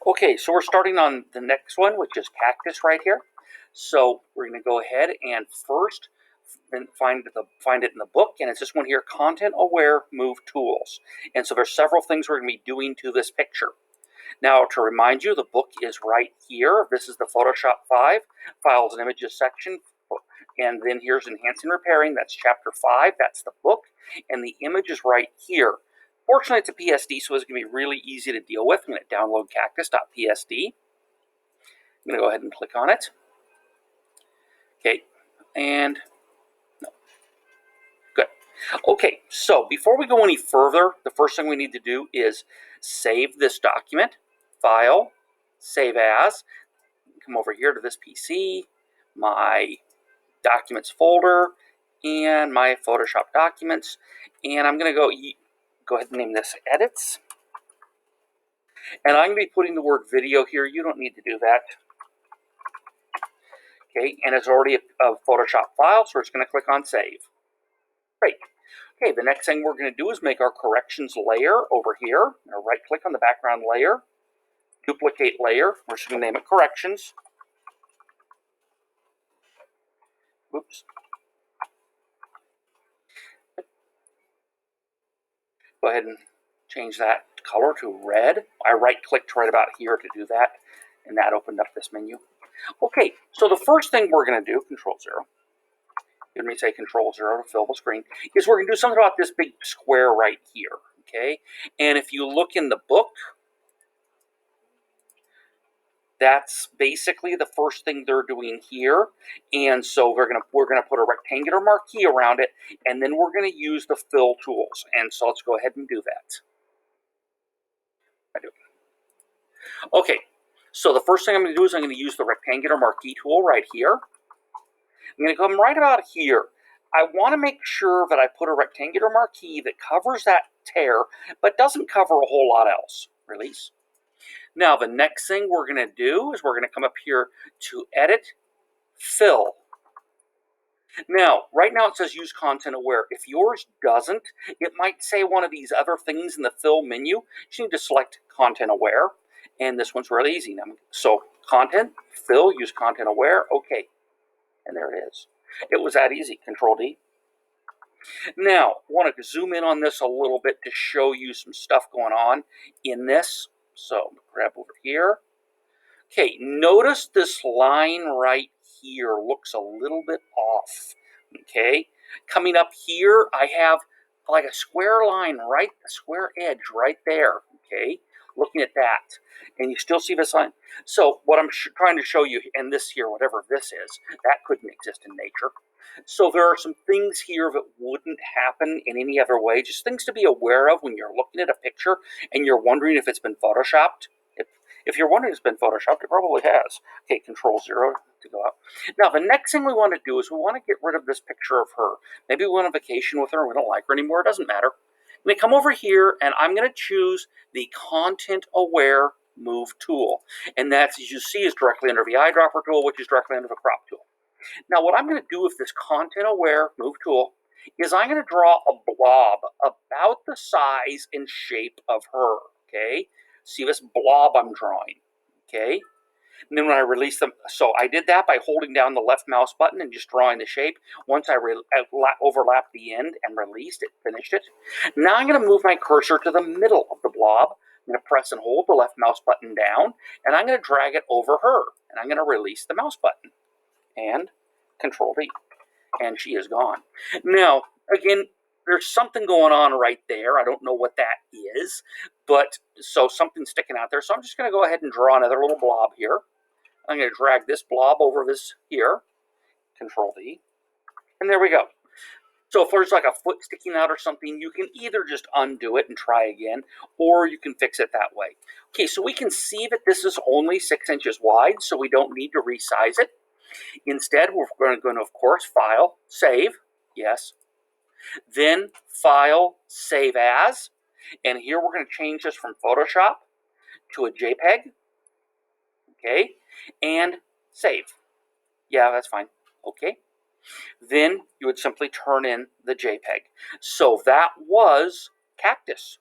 Okay, so we're starting on the next one, which is Cactus right here. So we're going to go ahead and first find it in the book, and it's this one here, Content Aware Move Tools. And so there's several things we're going to be doing to this picture. Now, to remind you, the book is right here. This is the Photoshop 5 Files and Images section. And then here's Enhancing Repairing. That's Chapter 5. That's the book. And the image is right here. Fortunately, it's a PSD, so it's going to be really easy to deal with. I'm going to download cactus.psd. I'm going to go ahead and click on it. Okay, and no. Good. Okay, so before we go any further, the first thing we need to do is save this document. File, Save As. Come over here to this PC, my Documents folder, and my Photoshop documents. And I'm going to go ahead and name this Edits. And I'm going to be putting the word video here. You don't need to do that. Okay, and it's already a Photoshop file, so we're just going to click on Save. Great. Okay, the next thing we're going to do is make our corrections layer over here. Right-click on the background layer, duplicate layer. We're just going to name it Corrections. Oops. Go ahead and change that color to red. I right-clicked right about here to do that, and that opened up this menu. Okay, so the first thing we're going to do, Control-0, let me say Control-0 to fill the screen, is we're going to do something about this big square right here, okay? And if you look in the book, that's basically the first thing they're doing here. And so we're gonna put a rectangular marquee around it, and then we're going to use the fill tools. And so let's go ahead and do that. Okay, so the first thing I'm going to do is I'm going to use the rectangular marquee tool right here. I'm going to come right about here. I want to make sure that I put a rectangular marquee that covers that tear, but doesn't cover a whole lot else. Release. Now, the next thing we're going to do is we're going to come up here to Edit, Fill. Now, right now it says Use Content Aware. If yours doesn't, it might say one of these other things in the Fill menu. You need to select Content Aware, and this one's really easy. So, Content, Fill, Use Content Aware, okay. And there it is. It was that easy. Control-D. Now, I want to zoom in on this a little bit to show you some stuff going on in this. So, grab over here. Okay, notice this line right here looks a little bit off. Okay, coming up here, I have like a square line right, a square edge right there. Okay, looking at that, and you still see this line. So what I'm trying to show you, and this here, whatever this is, that couldn't exist in nature. So there are some things here that wouldn't happen in any other way, just things to be aware of when you're looking at a picture and you're wondering if it's been photoshopped. If you're wondering if it's been photoshopped, it probably has. Okay, Control-0 to go out. Now, the next thing we want to do is we want to get rid of this picture of her. Maybe we went on vacation with her and we don't like her anymore. It doesn't matter. I'm going to come over here and I'm going to choose the Content Aware Move tool. And that's, as you see, is directly under the eyedropper tool, which is directly under the crop tool. Now, what I'm going to do with this Content Aware Move tool is I'm going to draw a blob about the size and shape of her, okay? See this blob I'm drawing, okay? And then when I release them, so I did that by holding down the left mouse button and just drawing the shape. Once I overlapped the end and released it, finished it. Now I'm going to move my cursor to the middle of the blob. I'm going to press and hold the left mouse button down, and I'm going to drag it over her. And I'm going to release the mouse button. And Control-V. And she is gone. Now, again, there's something going on right there. I don't know what that is, but so something's sticking out there. So I'm just going to go ahead and draw another little blob here. I'm going to drag this blob over this here. Control-V. And there we go. So if there's like a foot sticking out or something, you can either just undo it and try again, or you can fix it that way. Okay, so we can see that this is only 6 inches wide, so we don't need to resize it. Instead, we're going to, of course, File, Save, yes. Then File, Save As. And here we're going to change this from Photoshop to a JPEG. Okay. And Save. Yeah, that's fine. Okay. Then you would simply turn in the JPEG. So that was Cactus.